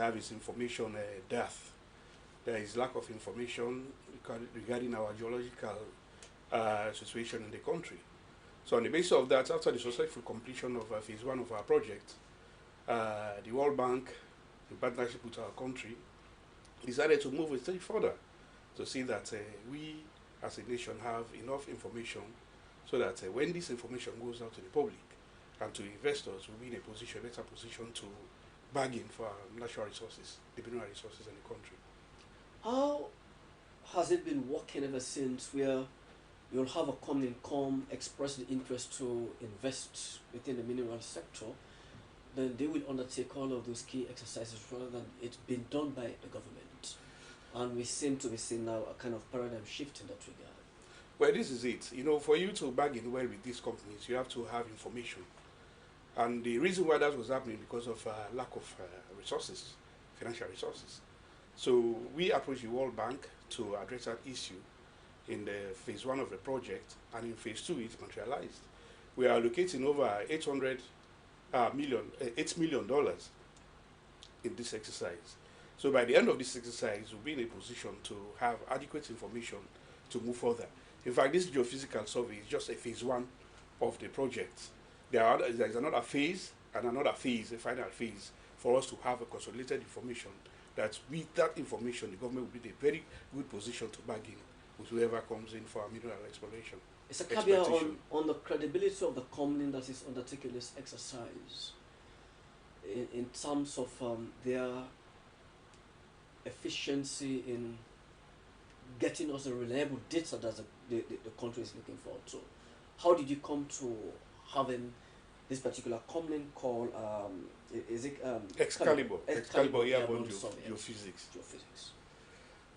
have is information dearth. There is lack of information regarding our geological situation in the country. So on the basis of that, after the successful completion of phase one of our project, the World Bank, in partnership with our country, decided to move a stage further to see that we as a nation have enough information so that when this information goes out to the public and to investors, we'll be in a better position to bargain for our natural resources, the mineral resources in the country. How has it been working ever since, where you'll have a company come express the interest to invest within the mineral sector, then they will undertake all of those key exercises rather than it being done by the government? And we seem to be seeing now a kind of paradigm shift in that regard. Well, this is it. You know, for you to bargain well with these companies, you have to have information. And the reason why that was happening because of lack of resources, financial resources. So we approached the World Bank to address that issue in the phase one of the project, and in phase two it's materialized. We are allocating over $8 million in this exercise. So by the end of this exercise, we'll be in a position to have adequate information to move further. In fact, this geophysical survey is just a phase one of the project. There is another phase and another phase, a final phase, for us to have a consolidated information that with that information, the government will be in a very good position to bargain with whoever comes in for a mineral exploration. It's a caveat on the credibility of the company that is undertaking this exercise in terms of their efficiency in getting us a reliable data that the country is looking for. So how did you come to having this particular company called, is it Excalibur Airborne Geophysics. Geophysics.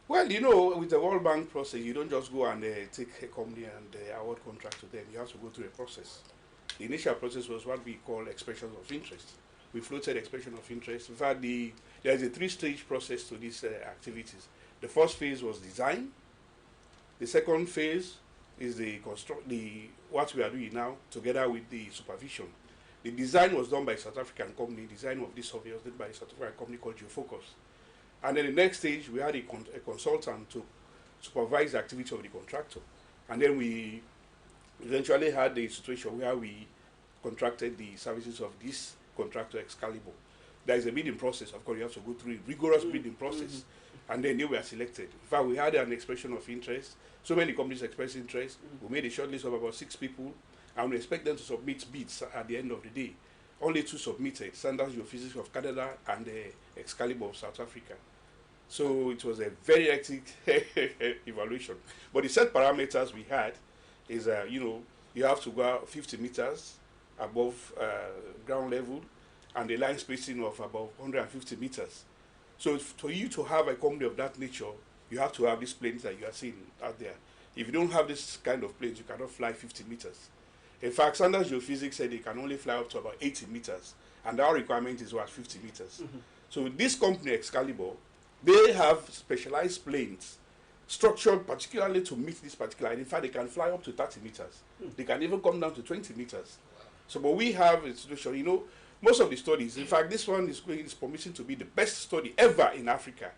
Well, you know, with the World Bank process, you don't just go and take a company and award contract to them. You have to go through a process. The initial process was what we call expressions of interest. We floated expression of interest. In fact, there is a three-stage process to these activities. The first phase was design. The second phase is what we are doing now together with the supervision. The design was done by a South African company. Design of this survey was done by a South African company called Geofocus. And then the next stage, we had a consultant to supervise the activity of the contractor. And then we eventually had a situation where we contracted the services of this contractor, Excalibur. There is a bidding process. Of course, you have to go through a rigorous bidding process. And then they were selected. In fact, we had an expression of interest. So many companies expressed interest. We made a short list of about 6 people. And we expect them to submit bids at the end of the day. Only 2 submitted, Sanders Geophysics of Canada and Excalibur of South Africa. So it was a very hectic evaluation. But the set parameters we had is, you have to go 50 meters above ground level and a line spacing of about 150 meters. So for you to have a company of that nature, you have to have these planes that you are seeing out there. If you don't have this kind of planes, you cannot fly 50 meters. In fact, Sanders Geophysics said they can only fly up to about 80 meters, and our requirement is 50 meters. So this company, Excalibur, they have specialized planes structured particularly to meet this particular. In fact, they can fly up to 30 meters. They can even come down to 20 meters. So, but we have a situation, most of the studies, in fact, this one is promising to be the best study ever in Africa.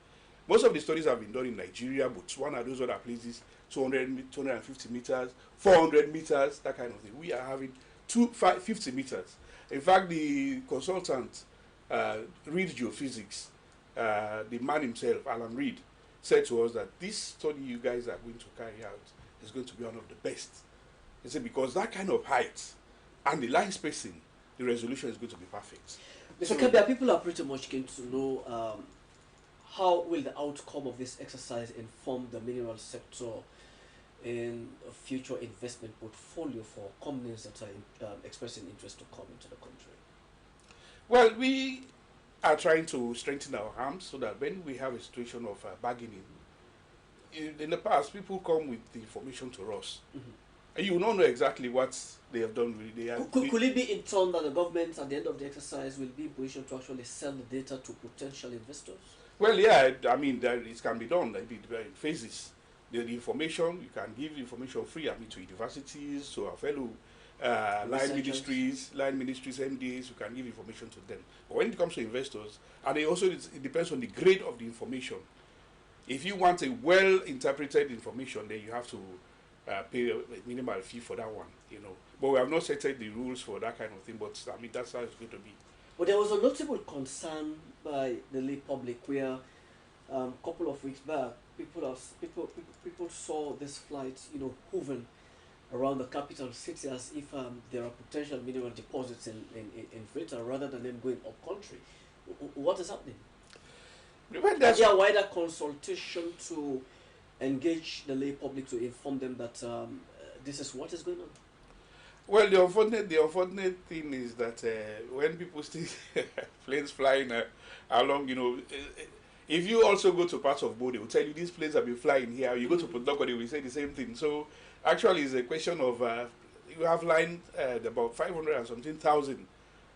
Most of the studies have been done in Nigeria, Botswana, those other places, 200, 250 meters, 400 meters, that kind of thing. We are having 50 meters. In fact, the consultant, Reed Geophysics, the man himself, Alan Reed, said to us that this study you guys are going to carry out is going to be one of the best. He said because that kind of height and the line spacing, the resolution is going to be perfect. Mr. Kabia, people are pretty much keen to know how will the outcome of this exercise inform the mineral sector in a future investment portfolio for companies that are expressing interest to come into the country? Well, we are trying to strengthen our arms so that when we have a situation of bargaining, in the past, people come with the information to us. And you don't know exactly what they have done. Could it be in turn that the government, at the end of the exercise, will be in position to actually sell the data to potential investors? Well, yeah, I mean, it can be done in phases. The information, you can give information free, to universities, to our fellow Researchers. line ministries, MDAs, you can give information to them. But when it comes to investors, and it depends on the grade of the information. If you want a well interpreted information, then you have to pay a minimal fee for that one, you know. But we have not set the rules for that kind of thing. But I mean, that's how it's going to be. But there was a notable concern by the lay public where a couple of weeks back, people saw this flight, hovering around the capital city as if there are potential mineral deposits in Freetown rather than them going up country. What is happening? Well, Is there a wider consultation to engage the lay public to inform them that this is what is going on? well, the unfortunate thing is that when people see planes flying along, you know, if you also go to parts of Bo, they will tell you these planes have been flying here. You go to Port Harcourt, they will say the same thing. So actually, it's a question of you have line about 500 and something thousand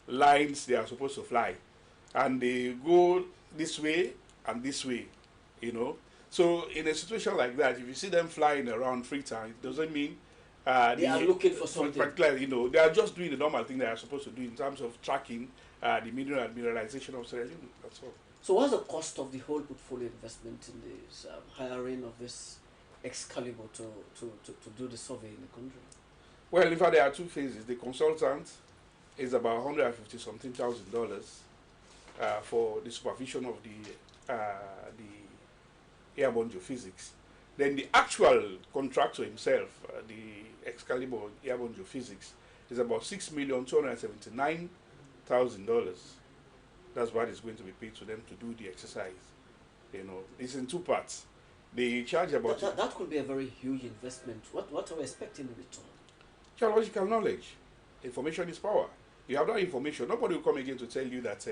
lines they are supposed to fly, and they go this way and this way, you know. So in a situation like that, if you see them flying around Freetown, it doesn't mean They are looking for something. particularly, you know, they are just doing the normal thing they are supposed to do in terms of tracking the mineralization of Sierra Leone. That's all. So what's the cost of the whole portfolio investment in this hiring of this Excalibur to do the survey in the country? Well, in fact, there are two phases. The consultant is about 150 something thousand dollars for the supervision of the airborne geophysics. Then the actual contractor himself, the Excalibur Airborne Geophysics, is about $6,279,000. That's what is going to be paid to them to do the exercise. You know, it's in two parts. They charge about That could be a very huge investment. What are we expecting in return? geological knowledge. Information is power. You have that information. Nobody will come again to tell you that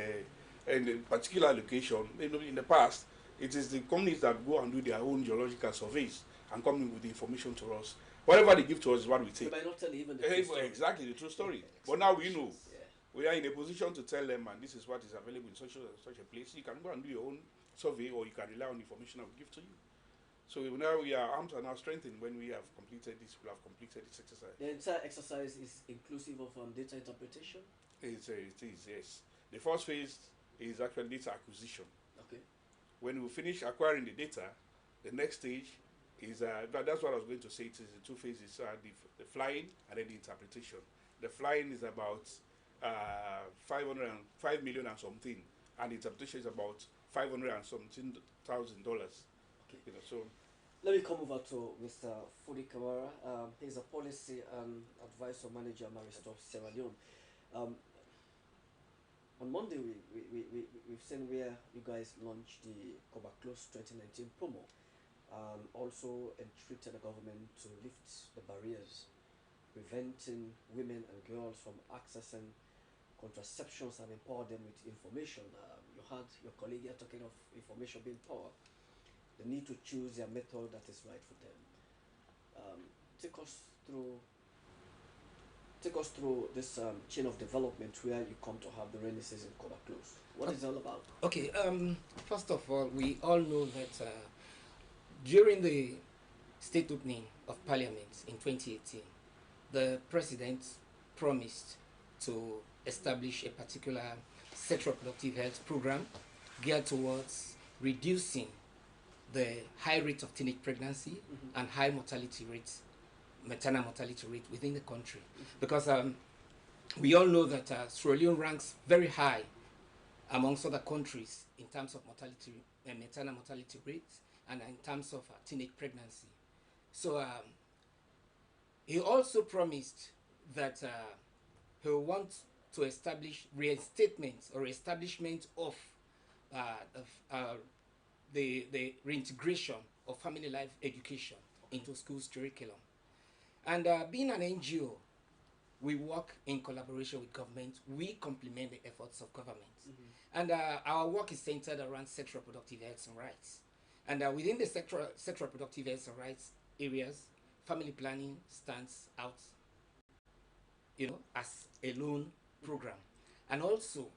in a particular location, you know, in the past, it is the companies that go and do their own geological surveys and come in with the information to us. Whatever they give to us is what we They take. might not tell you even the true story. Exactly, the true story. But now we know. Yeah. We are in a position to tell them, and this is what is available in such a place. You can go and do your own survey, or you can rely on the information I will give to you. So now our arms are now strengthened when we have completed this. We have completed this exercise. The entire exercise is inclusive of data interpretation. It is, yes. The first phase is actually data acquisition. Okay. When we finish acquiring the data, the next stage is that's what I was going to say. It is the two phases: the flying and then the interpretation. The flying is about 5 million and something, and the interpretation is about 500 and something $1,000. Okay. You know, so Let me come over to Mr. Fudi Kamara. He's a policy and advisor manager at Maristop Sierra Leone. On Monday, we've seen where you guys launched the Cover Close 2019 promo. Also entreated the government to lift the barriers preventing women and girls from accessing contraceptions and empower them with information. You had your colleague here talking of information being power. The need to choose their method that is right for them. Take us through this chain of development where you come to have the rainy season cover close. What is it all about? Okay, first of all, we all know that during the state opening of Parliament in 2018, the President promised to establish a particular sexual reproductive health program geared towards reducing the high rate of teenage pregnancy and high mortality rates, maternal mortality rate within the country. Because we all know that Sierra Leone ranks very high amongst other countries in terms of mortality, maternal mortality rates, and in terms of teenage pregnancy. So he also promised that he will want to establish reinstatement or establishment of the reintegration of family life education into schools curriculum. And being an NGO, we work in collaboration with government. We complement the efforts of government. And our work is centered around sexual reproductive health and rights. And within the sexual reproductive health and rights areas, family planning stands out, as a lone program. And also,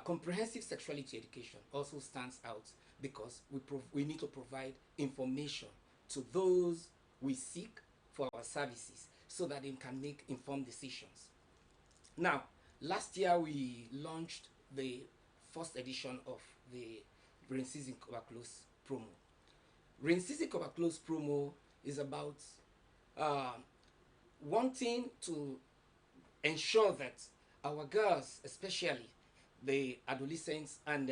comprehensive sexuality education also stands out because we need to provide information to those we seek for our services so that they can make informed decisions. Now, last year we launched the first edition of the Rain Season Cover Close promo. Rain Season Cover Close promo is about wanting to ensure that our girls, especially the adolescents and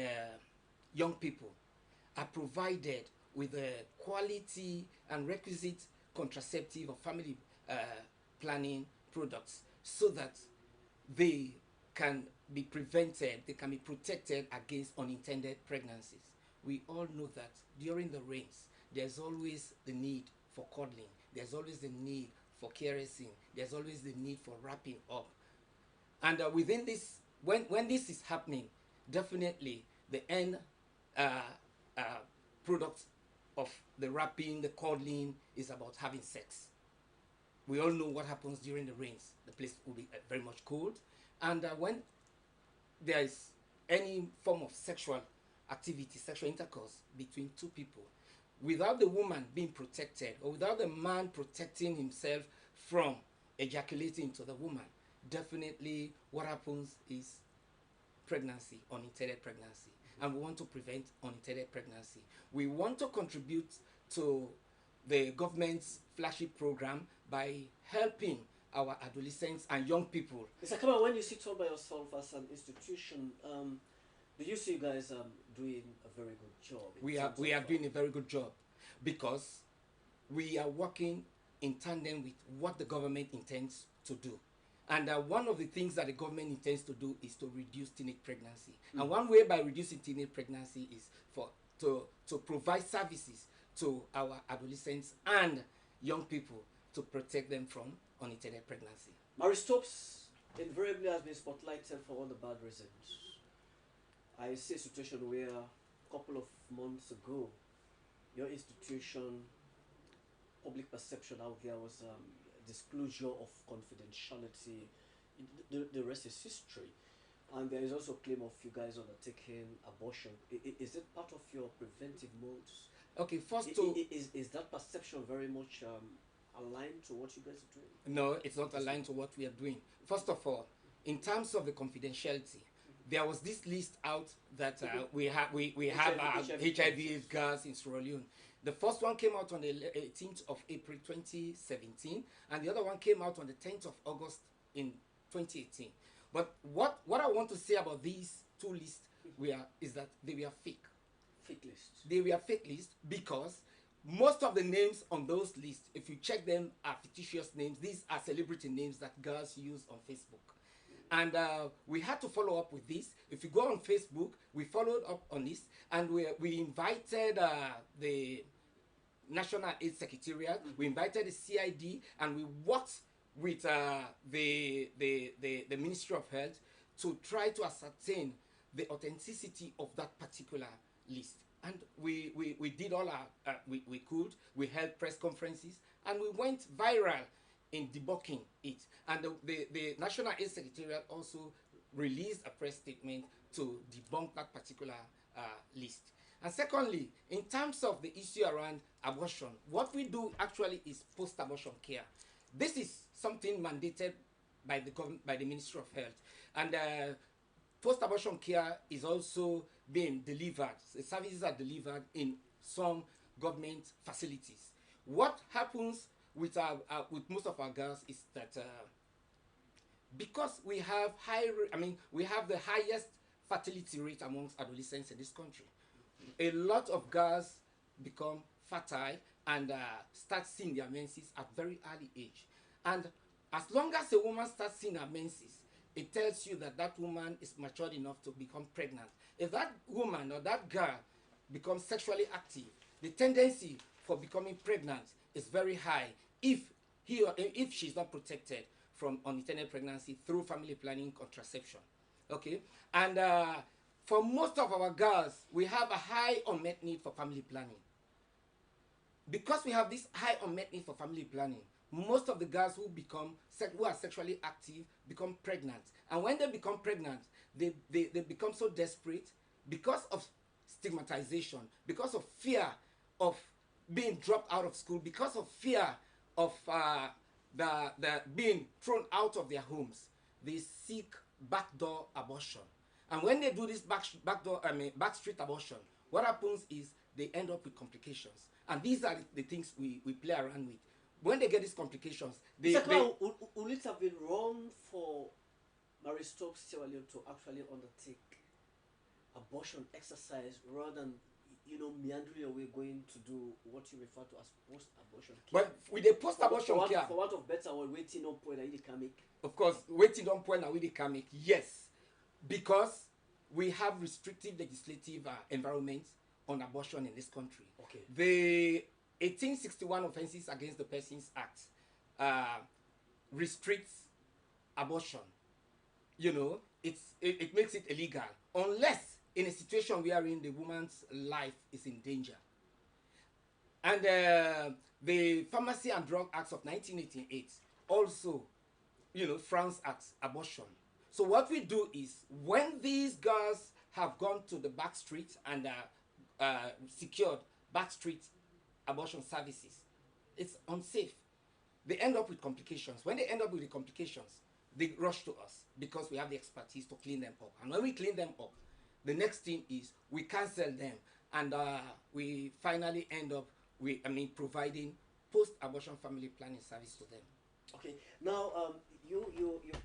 young people, are provided with a quality and requisite contraceptive or family planning products so that they can be prevented, they can be protected against unintended pregnancies. We all know that during the rains, there's always the need for cuddling, there's always the need for caressing, there's always the need for wrapping up. And within this, when this is happening, definitely the end product of the wrapping, the cuddling, is about having sex. We all know what happens during the rains. The place will be very much cold. And when there is any form of sexual activity, sexual intercourse between two people, without the woman being protected or without the man protecting himself from ejaculating into the woman, definitely what happens is pregnancy, unintended pregnancy. And we want to prevent unintended pregnancy. We want to contribute to the government's flagship program by helping our adolescents and young people. Mr. Kama, when you sit all by yourself as an institution, do you see you guys doing a very good job? We are doing a very good job because we are working in tandem with what the government intends to do. And one of the things that the government intends to do is to reduce teenage pregnancy. And one way by reducing teenage pregnancy is to provide services to our adolescents and young people to protect them from unintended pregnancy. Marie Stopes invariably has been spotlighted for all the bad reasons. I see a situation where a couple of months ago, your institution, public perception out there was disclosure of confidentiality. The rest is history. And there is also a claim of you guys undertaking abortion. Is it part of your preventive modes? Okay, first is that perception very much aligned to what you guys are doing? No, it's not aligned to what we are doing. First of all, in terms of the confidentiality, there was this list out that we have HIV girls in Sierra Leone. The first one came out on the 18th of April 2017, and the other one came out on the 10th of August in 2018. But what I want to say about these two lists is that they were fake. Fake lists. They were fake lists because most of the names on those lists, if you check them, are fictitious names. These are celebrity names that girls use on Facebook. And we had to follow up with this. If you go on Facebook, we followed up on this, and we invited the National AIDS Secretariat, we invited the CID, and we worked with the Ministry of Health to try to ascertain the authenticity of that particular list. And we did all we could. We held press conferences, and we went viral in debunking it. And the National AIDS Secretariat also released a press statement to debunk that particular list. And secondly, in terms of the issue around abortion, what we do actually is post-abortion care. This is something mandated by the Ministry of Health. And post-abortion care is also being delivered. The services are delivered in some government facilities. What happens with most of our girls is that because we have we have the highest fertility rate amongst adolescents in this country, a lot of girls become fertile and start seeing their menses at very early age. And as long as a woman starts seeing her menses, it tells you that that woman is matured enough to become pregnant. If that woman or that girl becomes sexually active, the tendency for becoming pregnant is very high if she's not protected from unintended pregnancy through family planning contraception. Okay? And for most of our girls, we have a high unmet need for family planning. Because we have this high unmet need for family planning, most of the girls who are sexually active become pregnant. And when they become pregnant, they become so desperate because of stigmatization, because of fear of being dropped out of school, because of fear of the being thrown out of their homes, they seek backdoor abortion. And when they do this back street abortion, what happens is they end up with complications. And these are the things we play around with. When they get these complications, Will it have been wrong for Marie Stopes Sierra Leone to actually undertake abortion exercise rather than meandering away going to do what you refer to as post-abortion care? But with the post-abortion care, for what of better, we're waiting on point that can make. Of course, waiting on point that we can make, yes, because we have restrictive legislative environment on abortion in this country. Okay. The 1861 Offences Against the Persons Act restricts abortion. It makes it illegal unless in a situation wherein the woman's life is in danger. And the Pharmacy and Drug Acts of 1988 also, frowns at abortion. So what we do is, when these girls have gone to the back street and secured back street abortion services, it's unsafe. They end up with complications. When they end up with the complications, they rush to us because we have the expertise to clean them up. And when we clean them up, the next thing is we cancel them, and we finally end up providing post-abortion family planning service to them. Okay. Now, you're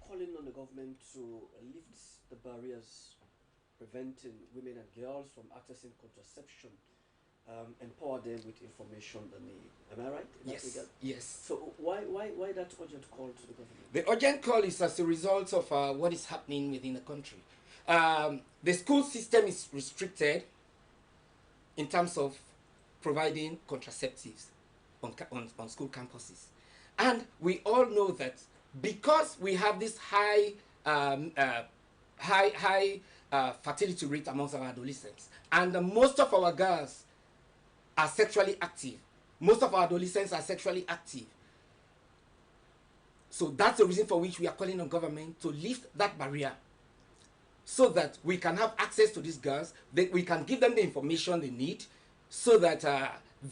calling on the government to lift the barriers preventing women and girls from accessing contraception, empower them with information they need. Am I right? Yes. Yes. So why that urgent call to the government? The urgent call is as a result of what is happening within the country. The school system is restricted in terms of providing contraceptives on school campuses. And we all know that because we have this high fertility rate amongst our adolescents, and most of our girls are sexually active, most of our adolescents are sexually active. So that's the reason for which we are calling on government to lift that barrier, so that we can have access to these girls, that we can give them the information they need, so that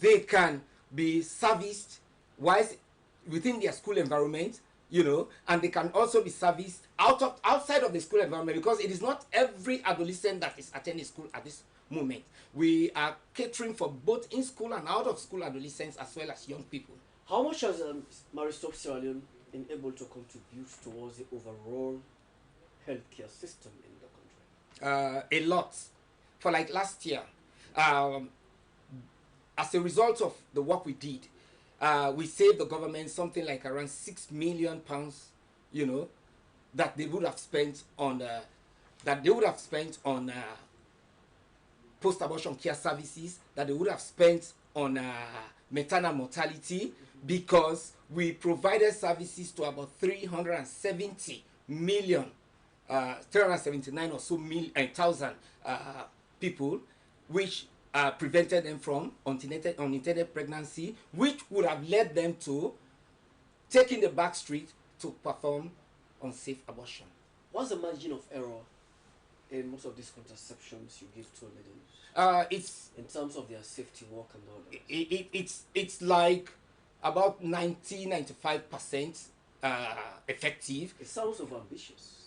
they can be serviced within their school environment, and they can also be serviced outside of the school environment, because it is not every adolescent that is attending school at this moment. We are catering for both in school and out of school adolescents as well as young people. How much has Marie Stopes Sierra Leone been able to contribute towards the overall healthcare system in the country? A lot. For like last year, as a result of the work we did, we saved the government something like around £6 million, that they would have spent on post-abortion care services, that they would have spent on maternal mortality, because we provided services to about 370 million, 379 or so thousand people, which prevented them from unintended pregnancy, which would have led them to taking the back street to perform unsafe abortion. What's the margin of error in most of these contraceptions you give to ladies? It's in terms of their safety work and all that. It's like about 90-95% effective. It sounds overambitious.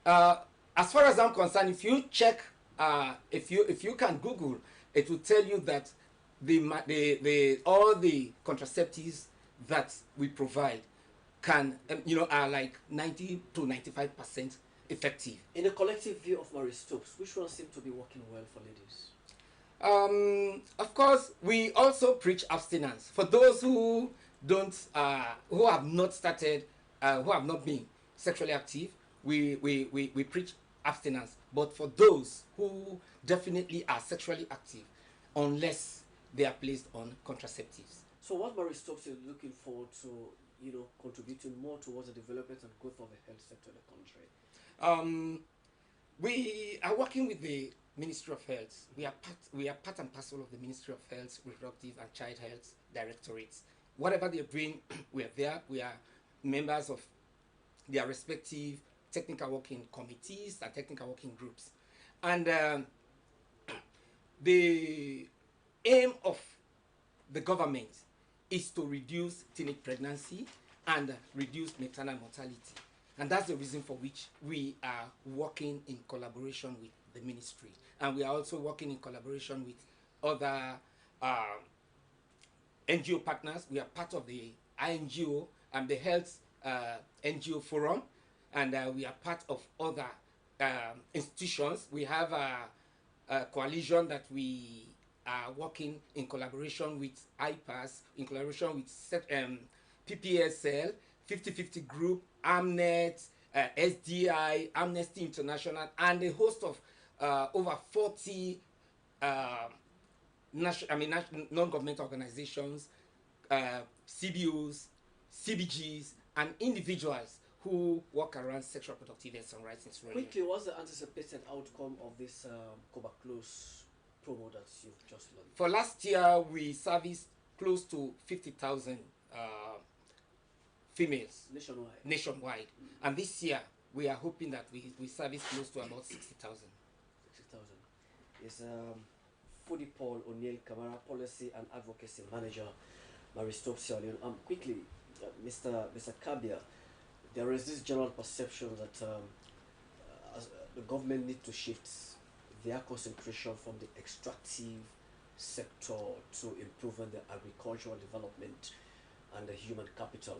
As far as I'm concerned, if you check, if you can Google, it will tell you that all the contraceptives that we provide can are like 90-95% effective. In the collective view of Marie Stopes, which ones seem to be working well for ladies? Of course, we also preach abstinence for those who have not started, who have not been sexually active. We preach abstinence, but for those who definitely are sexually active, unless they are placed on contraceptives. So what Marie Stopes is looking forward to, contributing more towards the development and growth of the health sector in the country? We are working with the Ministry of Health. We are part and parcel of the Ministry of Health, Reproductive and Child Health Directorates. Whatever they're doing, we are there. We are members of their respective technical working committees and technical working groups. And the aim of the government is to reduce teenage pregnancy and reduce maternal mortality. And that's the reason for which we are working in collaboration with the ministry. And we are also working in collaboration with other NGO partners. We are part of the INGO and the Health NGO Forum, and we are part of other institutions. We have a coalition that we are working in collaboration with IPAS, in collaboration with PPSL, 50/50 Group, Amnet, SDI, Amnesty International, and a host of over 40 non-governmental organizations, CBOs, CBGs, and individuals who work around sexual reproductive health and rights in Sierra Leone. Quickly, what's the anticipated outcome of this Cover Close promo that you've just learned? For last year, we serviced close to 50,000 females nationwide. And this year, we are hoping that we service close to about 60,000. 60,000. It's Fudi Paul O'Neill Kamara, Policy and Advocacy Manager, Maristop Sierra Leone. Quickly, Mr. Kabia, there is this general perception that the government needs to shift their concentration from the extractive sector to improving the agricultural development and the human capital,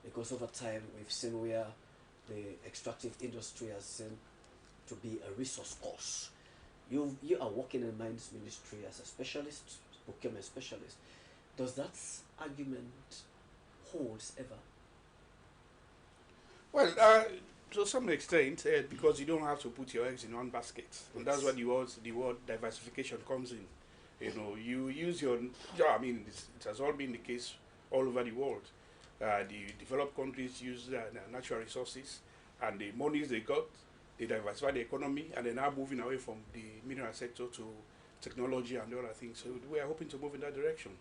because over time we've seen where the extractive industry has seen to be a resource course. You are working in mines ministry as a specialist, procurement specialist. Does that argument holds ever? Well, to some extent, because you don't have to put your eggs in one basket, and that's where the word diversification comes in. You know, you use your, I mean, it has all been the case all over the world. The developed countries use their natural resources, and the monies they got, they diversify the economy, and they're now moving away from the mineral sector to technology and other things. So we are hoping to move in that direction.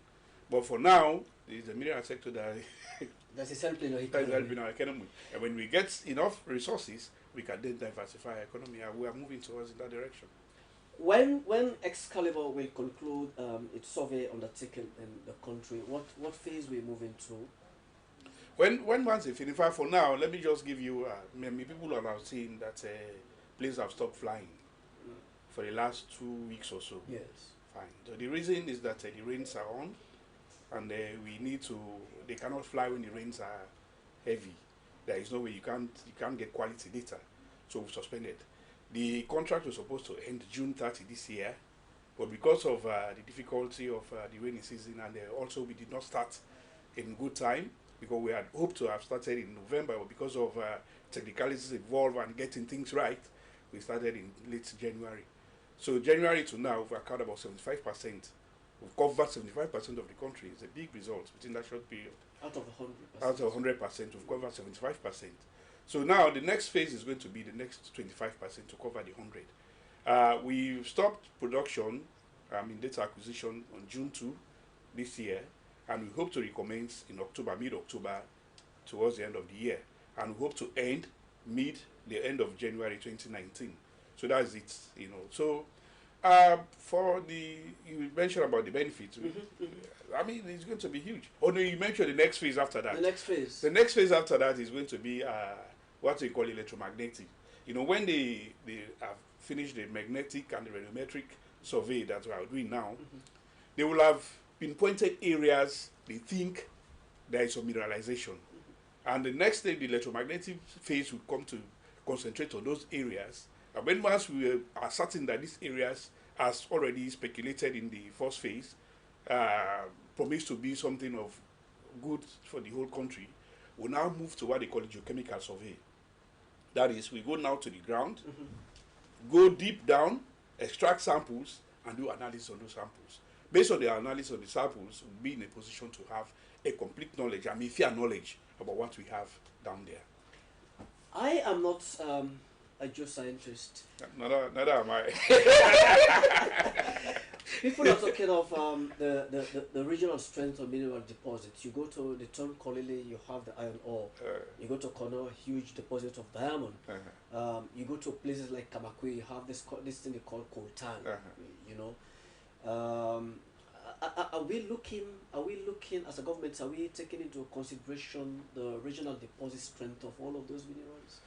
But for now, it's the mineral sector that that's helping our economy. And when we get enough resources, we can then diversify our economy, and we are moving towards in that direction. When Excalibur will conclude its survey undertaken in the country, what phase we move into? When once they finish, for now, let me just give you, many people are now seeing that planes have stopped flying for the last 2 weeks or so. Yes. Fine. So the reason is that the rains are on, and they cannot fly when the rains are heavy. There is no way you can't get quality data. So we've suspended. The contract was supposed to end June 30 this year, but because of the difficulty of the rainy season, and also we did not start in good time, because we had hoped to have started in November, but because of technicalities involved and getting things right, we started in late January. So January to now, we've accounted about 75%. We've covered 75% of the country. It's a big result within that short period. Out of 100%. Out of 100%, we've covered 75%. So now the next phase is going to be the next 25% to cover the 100. We stopped production in data acquisition on June 2 this year, and we hope to recommence in October, mid-October, towards the end of the year. And we hope to end the end of January 2019. So that's it, you know. So you mentioned about the benefits. I mean, it's going to be huge. Oh no, you mentioned the next phase after that. The next phase. The next phase after that is going to be what we call electromagnetic. You know, when they have finished the magnetic and the radiometric survey that we are doing now, they will have pinpointed areas they think there is some mineralization. And the next thing, the electromagnetic phase will come to concentrate on those areas. And when once we are certain that these areas, as already speculated in the first phase, promise to be something of good for the whole country, we'll now move to what they call a geochemical survey. That is, we go now to the ground, go deep down, extract samples, and do analysis on those samples. Based on the analysis of the samples, we'll be in a position to have a complete knowledge, I mean fair knowledge about what we have down there. I am not a geoscientist. Neither am I. People are talking of the regional strength of mineral deposits. You go to the Tonkolili, you have the iron ore. You go to Kono, huge deposit of diamond. You go to places like Kamakwe, you have this thing they call coltan. You know, are we looking? Are we looking as a government? Are we taking into consideration the regional deposit strength of all of those minerals?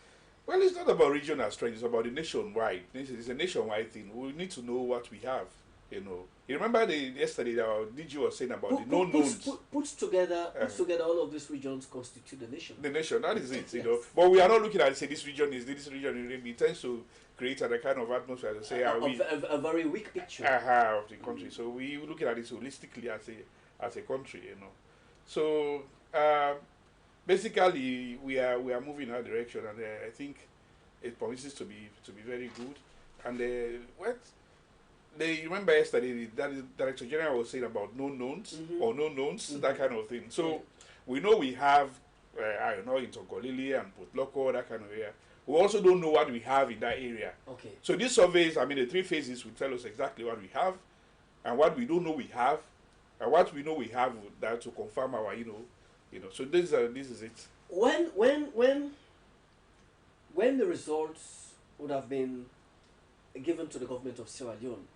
Well, it's not about regional strength, it's about the nationwide. It's a nationwide thing. We need to know what we have, you know. You remember yesterday that our DG was saying about the known knowns. Puts together all of these regions constitute the nation. The nation, that is it, you Yes. know. But we are not looking at, say, this region is this region. It tends to create a kind of atmosphere to say, A very weak picture. of the country. So we looking at it holistically as a country, you know. So basically, we are moving in that direction, and I think it promises to be very good. And what they remember yesterday, that is Director General was saying about known knowns or known knowns, that kind of thing. So we know we have, I don't know, in Tongolili and Potloko, that kind of area. We also don't know what we have in that area. Okay. So these surveys, I mean, the 3 phases will tell us exactly what we have, and what we don't know we have, and what we know we have that to confirm our, you know. So this is it. When the results would have been given to the government of Sierra Leone,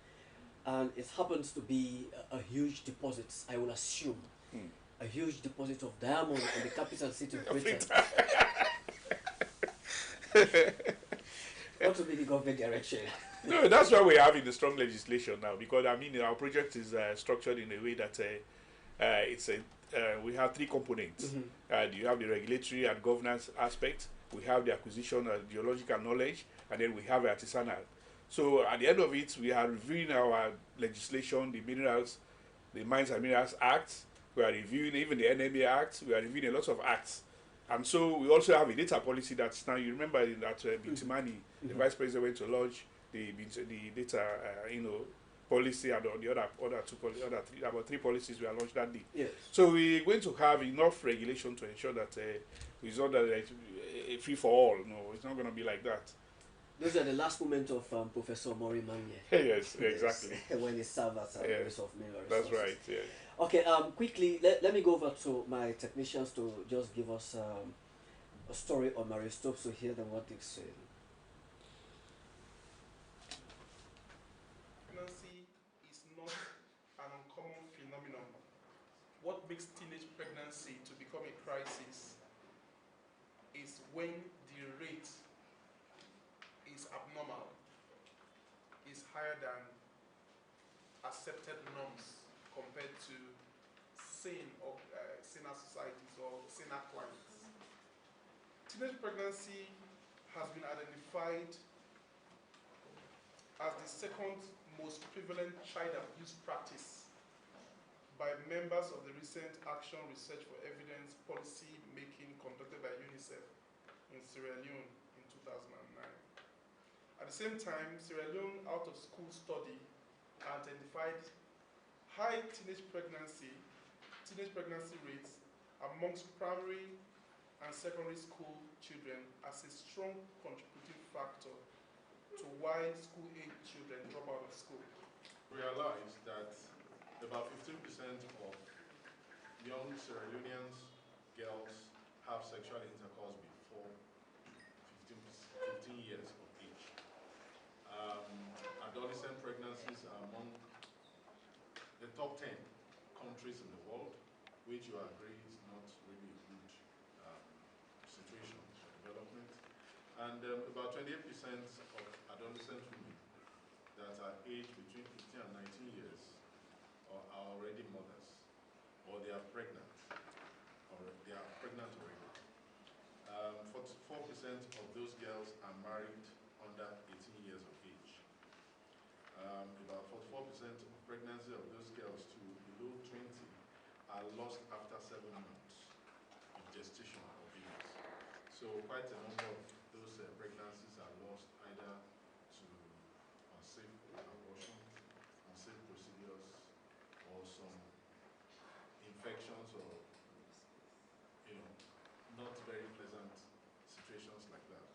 and it happens to be a huge deposit, I will assume, a huge deposit of diamond in the capital city of Britain. What will be the government direction? No, that's why we're having the strong legislation now, because I mean our project is structured in a way that we have 3 components. You have the regulatory and governance aspect, we have the acquisition of geological knowledge, and then we have artisanal. So at the end of it, we are reviewing our legislation, the minerals, the Mines and Minerals Act. We are reviewing even the NMA Act. We are reviewing a lot of acts. And so we also have a data policy that's now, you remember that Bintimani, the Vice President, went to launch the data, policy, and the other 3 policies we are launched that day. Yes. So we're going to have enough regulation to ensure that it's not that it's a free for all. No, it's not going to be like that. Those are the last moments of Professor Mori Manye. Yes, exactly. When he served as a Minister of Mineral That's Resources. right, yeah. Okay, quickly, let me go over to my technicians to just give us a story on Mario Stopes to hear them what they're saying. Pregnancy is not an uncommon phenomenon. What makes teenage pregnancy to become a crisis is when the rate is abnormal, is higher than accepted norms compared to sane or saner societies or saner climates. Teenage pregnancy has been identified as the second most prevalent child abuse practice by members of the recent Action Research for Evidence policy making conducted by UNICEF in Sierra Leone in 2009. At the same time, Sierra Leone out-of-school study identified high teenage pregnancy rates amongst primary and secondary school children as a strong contributing factor to why school-age children drop out of school. Realized that about 15% of young Sierra Leonean girls have sexual intercourse before 15 years of age. Adolescent pregnancies are among the top 10 countries in the world, which you agree is not really a good situation for development. And about 28% of adolescent women that are aged between 15 and 19 years are already mothers, or they are pregnant, or they are pregnant already. 44% of those girls are married under 18 years of age. About 44% of pregnancy of those girls to below 20 are lost after 7 months of gestation or babies. So quite a number of those pregnancies are lost either to unsafe abortion, unsafe procedures, or some infections, or not very pleasant situations like that.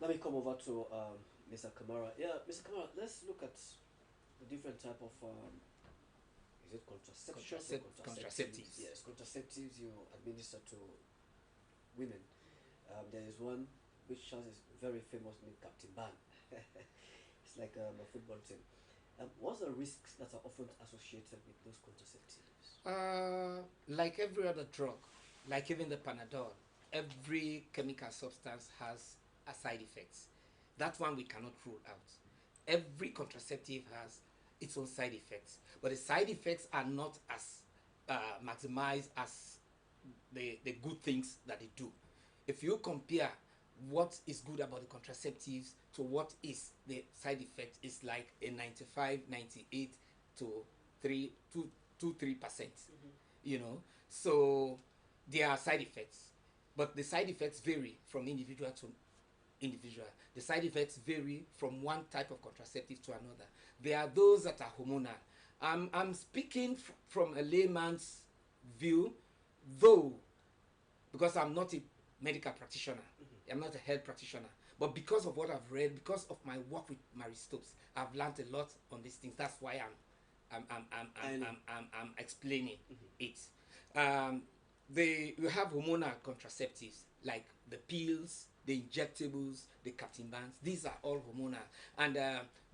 Let me come over to Mr. Kamara. Yeah, Mr. Kamara, let's look at the different type of is it contraception or contraceptives? Contraceptives. Yes, contraceptives you administer to women. There is one which has this very famous name, Captain Ban. It's like a football team. What's the risks that are often associated with those contraceptives? Like every other drug, like even the Panadol, every chemical substance has a side effects. That one we cannot rule out. Every contraceptive has its own side effects, but the side effects are not as maximized as the good things that they do. If you compare what is good about the contraceptives to what is the side effect, is like a 95, 98 to 3 2 2 3%. You know, so there are side effects, but the side effects vary from individual to individual. The side effects vary from one type of contraceptive to another. There are those that are hormonal. I'm speaking from a layman's view, though, because I'm not a medical practitioner. I'm not a health practitioner. But because of what I've read, because of my work with Marie Stopes, I've learned a lot on these things. That's why I'm explaining it. You have hormonal contraceptives like the pills, the injectables, the Captain Bands. These are all hormonal, and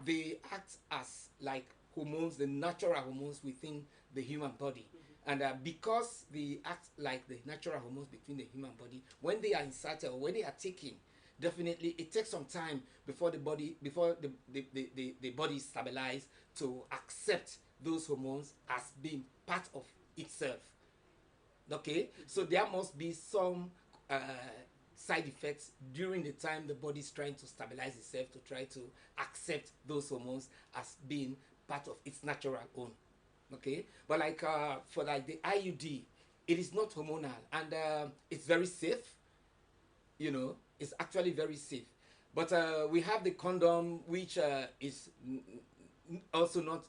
they act as like hormones, the natural hormones within the human body. And because they act like the natural hormones between the human body, when they are inserted or when they are taken, definitely it takes some time before the body the body is stabilized to accept those hormones as being part of itself. Okay, so there must be some side effects during the time the body is trying to stabilize itself to try to accept those hormones as being part of its natural own. Okay, but like for like the IUD, it is not hormonal, and it's very safe. You know, it's actually very safe. But we have the condom, which is also not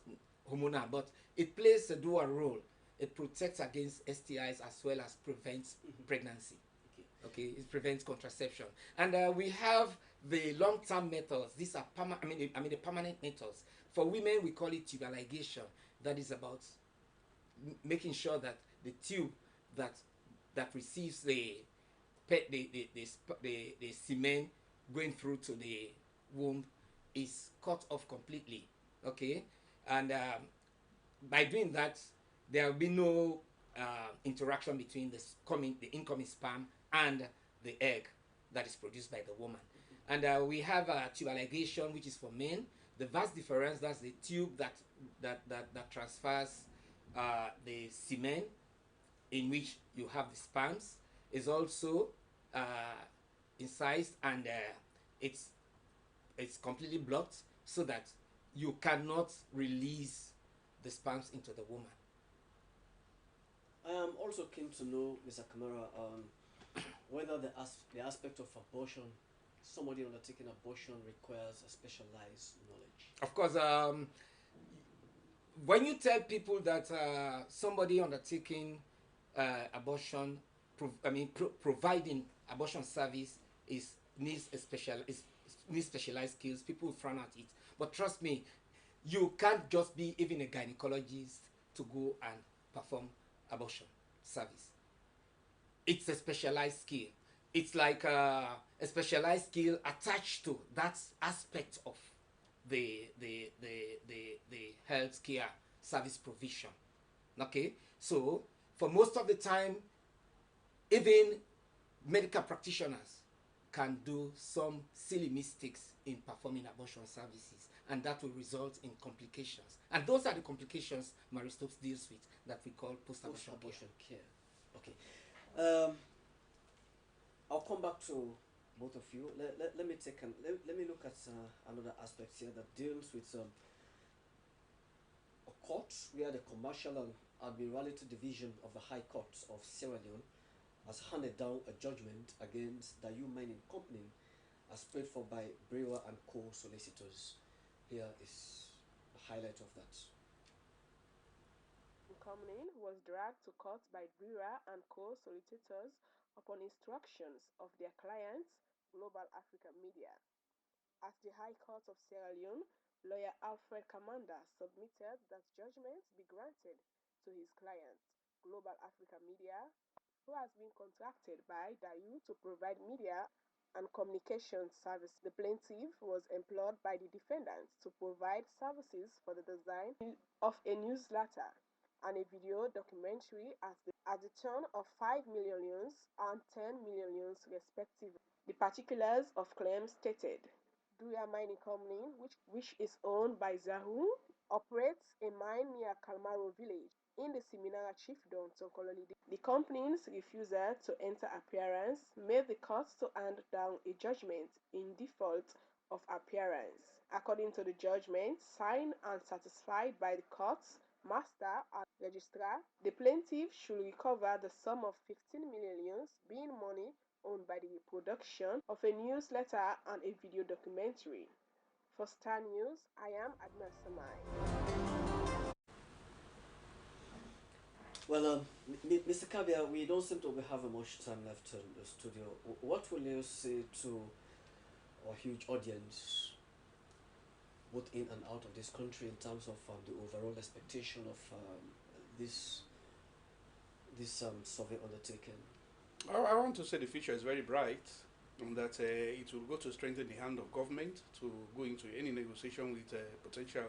hormonal, but it plays a dual role. It protects against STIs as well as prevents pregnancy. Okay, it prevents contraception. And we have the long-term methods. These are the permanent methods. For women, we call it tubal ligation. That is about making sure that the tube that receives the semen going through to the womb is cut off completely. Okay, and by doing that, there will be no interaction between the incoming sperm and the egg that is produced by the woman. And we have tubal ligation, which is for men. The vas deferens, that's the tube that transfers the semen in which you have the sperms, is also incised, and it's completely blocked so that you cannot release the sperms into the woman. I am also keen to know, Mr. Kamara, whether the aspect of abortion, somebody undertaking abortion requires a specialized knowledge. Of course, when you tell people that somebody undertaking abortion, providing abortion service needs specialized skills, people frown at it. But trust me, you can't just be even a gynecologist to go and perform abortion service. It's a specialized skill. It's like a specialized skill attached to that aspect of the healthcare service provision. Okay, so for most of the time, even medical practitioners can do some silly mistakes in performing abortion services, and that will result in complications. And those are the complications Marie Stopes deals with, that we call post-abortion care. Okay. I'll come back to both of you. Let me let me look at another aspect here that deals with a court where the Commercial and Admiralty Division of the High Court of Sierra Leone has handed down a judgment against the U Mining Company as paid for by Brewer and Co. solicitors. Here is the highlight of that. Company was dragged to court by Brewer and Co. solicitors upon instructions of their clients, Global Africa Media. At the High Court of Sierra Leone, lawyer Alfred Kamanda submitted that judgment be granted to his client, Global Africa Media, who has been contracted by Dayu to provide media and communication service. The plaintiff was employed by the defendant to provide services for the design of a newsletter and a video documentary at the tune of 5 million and 10 million respectively. The particulars of claims stated. Duya Mining Company, which is owned by Zahu, operates a mine near Kalmaro village in the Seminara Chiefdom, Tonkololi. The company's refusal to enter appearance made the court to hand down a judgment in default of appearance. According to the judgment, signed and satisfied by the court's master and registrar, the plaintiff should recover the sum of 15 million, being money owned by the production of a newsletter and a video documentary. For Star News, I am Adna Samai. Well, Mr. Kabia, we don't seem to have much time left in the studio. What will you say to our huge audience, both in and out of this country, in terms of the overall expectation of this survey undertaken? I want to say the future is very bright, and that it will go to strengthen the hand of government to go into any negotiation with potential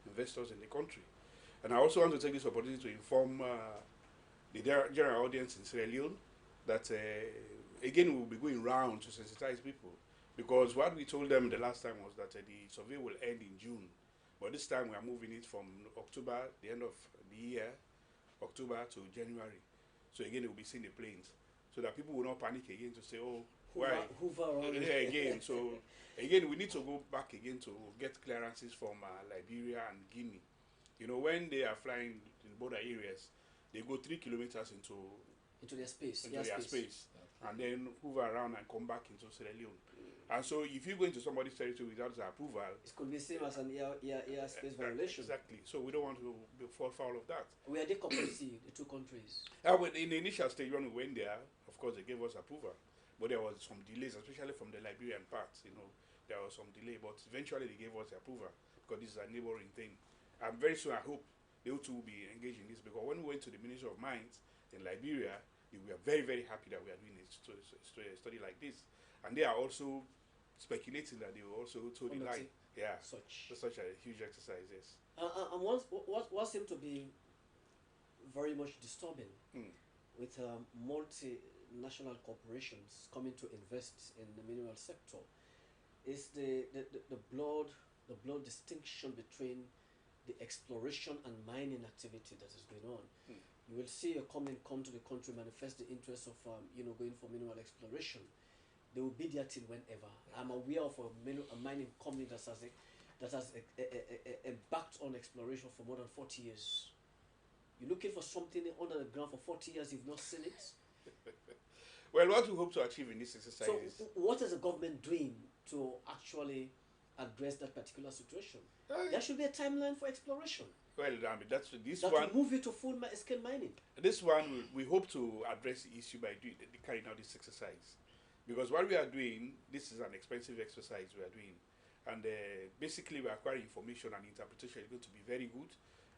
investors in the country. And I also want to take this opportunity to inform the general audience in Sierra Leone that, again, we will be going round to sensitize people. Because what we told them the last time was that the survey will end in June. But this time we are moving it from October, the end of the year, October to January. So again, they will be seeing the planes. So that people will not panic again to say, oh, why? Hoover again. So again, we need to go back again to get clearances from Liberia and Guinea. You know, when they are flying in border areas, they go 3 kilometers into their space. Okay. And then hoover around and come back into Sierra Leone. And so if you go into somebody's territory without the approval, it could be same as an airspace violation. Exactly. So we don't want to fall foul of that. Were they complicit, the two countries? In the initial stage when we went there, of course they gave us approval. But there was some delays, especially from the Liberian part, there was some delay, but eventually they gave us the approval because this is a neighboring thing. And very soon I hope they too will be engaged in this, because when we went to the Ministry of Mines in Liberia, we were very, very happy that we are doing a study like this. And they are also speculating that they will also toe the line. Yeah, such a huge exercise, yes. And what seemed to be very much disturbing with multinational corporations coming to invest in the mineral sector is the blood distinction between the exploration and mining activity that is going on. You will see a company come to the country, manifest the interest of going for mineral exploration. They will be there till whenever. I'm aware of a mining company that has embarked on exploration for more than 40 years. You're looking for something under the ground for 40 years, you've not seen it? Well, what we hope to achieve in this exercise is... what is the government doing to actually address that particular situation? There should be a timeline for exploration. Well, I mean, that will move you to full-scale mining. This one, we hope to address the issue by carrying out this exercise. Because what we are doing, this is an expensive exercise we are doing. And basically, we are acquiring information, and interpretation is going to be very good.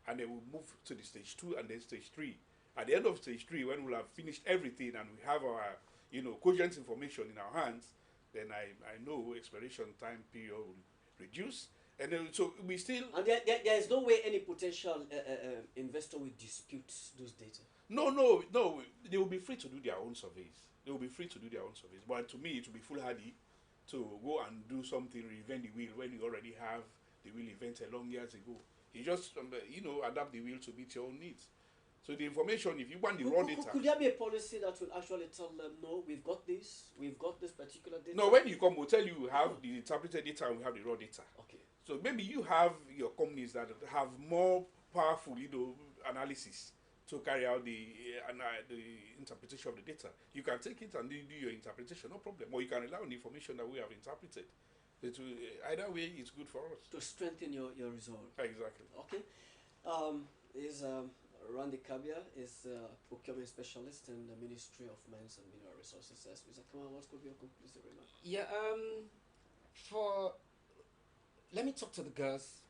And then we'll move to the stage 2 and then stage 3. At the end of stage 3, when we'll have finished everything and we have our, cogent information in our hands, then I know exploration time period will reduce. And then, so we still... And there is no way any potential investor will dispute those data? No. They will be free to do their own surveys. But to me, it will be foolhardy to go and do something, reinvent the wheel, when you already have the wheel invented long years ago. You just, adapt the wheel to meet your own needs. So the information, if you want the raw data... Could there be a policy that will actually tell them, no, we've got this particular data? No, when you come, we'll tell you have the interpreted data and we have the raw data. Okay. So maybe you have your companies that have more powerful, analysis to carry out the interpretation of the data. You can take it and do your interpretation, no problem. Or you can rely on the information that we have interpreted. Either way, it's good for us. To strengthen your result. Exactly. Okay. Is Randy Kabia is a procurement specialist in the Ministry of Mines and Mineral Resources. Yes, Mr. Kamal, what could be your conclusive remark? Yeah, let me talk to the girls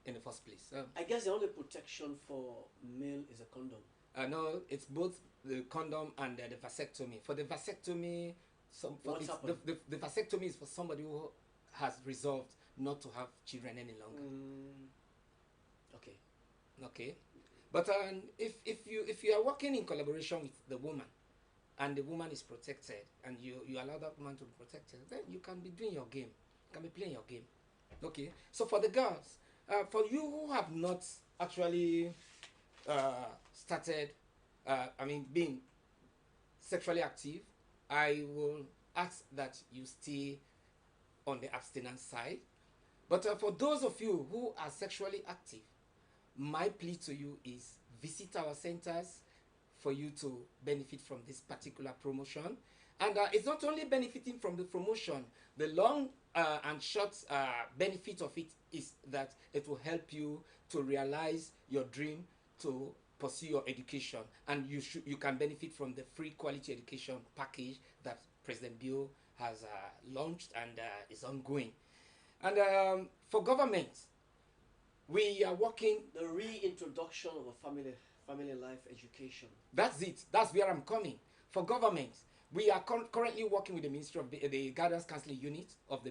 in the first place. I guess the only protection for male is a condom. No, it's both the condom and the vasectomy. For the vasectomy, What's happened? the vasectomy is for somebody who has resolved not to have children any longer. Okay. Okay, but if you are working in collaboration with the woman, and the woman is protected, and you allow that woman to be protected, then you can be doing your game, you can be playing your game. Okay, so for the girls, for you who have not actually started, being sexually active, I will ask that you stay on the abstinence side. But for those of you who are sexually active, my plea to you is visit our centers for you to benefit from this particular promotion. And it's not only benefiting from the promotion, the long and short benefit of it is that it will help you to realize your dream to pursue your education, and you can benefit from the free quality education package that President Bill has launched and is ongoing. And for government, we are working. The reintroduction of a family life education. That's it. That's where I'm coming. For government, we are currently working with the Ministry of the Guidance Counseling Unit of the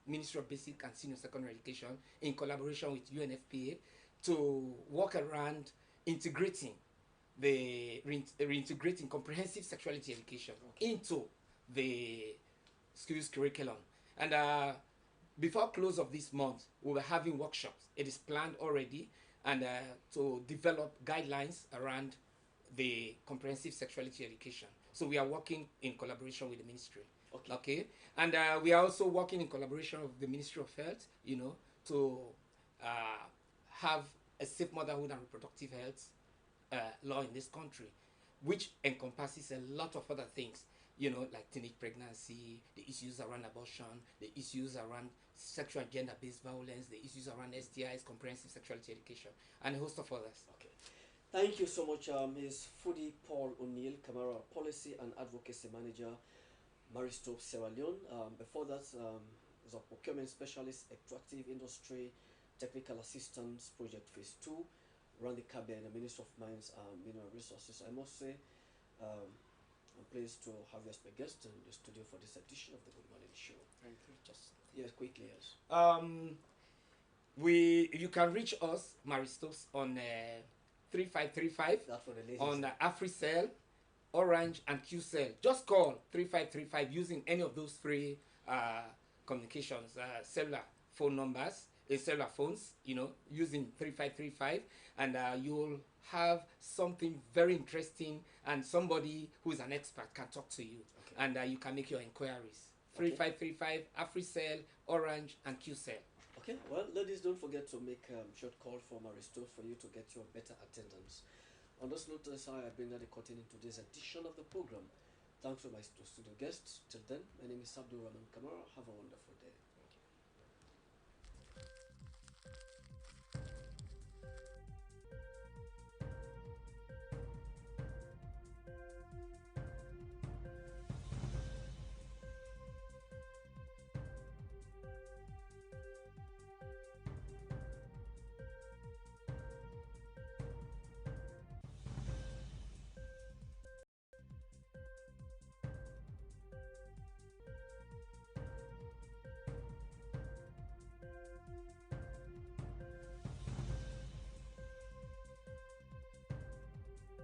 Ministry of Basic and Senior Secondary Education in collaboration with UNFPA to work around integrating reintegrating comprehensive sexuality education into the schools curriculum. And before close of this month, we were having workshops. It is planned already, and to develop guidelines around the comprehensive sexuality education. So we are working in collaboration with the ministry. Okay. And we are also working in collaboration with the Ministry of Health, to have a safe motherhood and reproductive health law in this country, which encompasses a lot of other things, like teenage pregnancy, the issues around abortion, the issues around sexual and gender-based violence, the issues around STIs, comprehensive sexuality education, and a host of others. Okay. Thank you so much, Ms. Fudi Paul O'Neill, Camara Policy and Advocacy Manager, Maristo Sierra Leone. Before that, is a procurement specialist, extractive industry, technical assistance, project phase 2, Randy Kabia, the Minister of Mines and Mineral Resources. I must say, I'm pleased to have you as my guest in the studio for this edition of the Good Morning Show. Thank you. Just yes, quickly, yes. You can reach us, Maristos, on 3535 That's for the ladies. on AfriCell, Orange, and QCell. Just call 3535 using any of those three communications, cellular phone numbers, cellular phones, using 3535, and you'll have something very interesting, and somebody who is an expert can talk to you, and you can make your inquiries. 3535, AfriCell, Orange, and QCell. Okay, well, ladies, don't forget to make short call for Maristo for you to get your better attendance. On this note, that's how I bring that the curtain in today's edition of the program. Thanks to my studio guests. Till then, my name is Abdul Rahman Kamara. Have a wonderful day.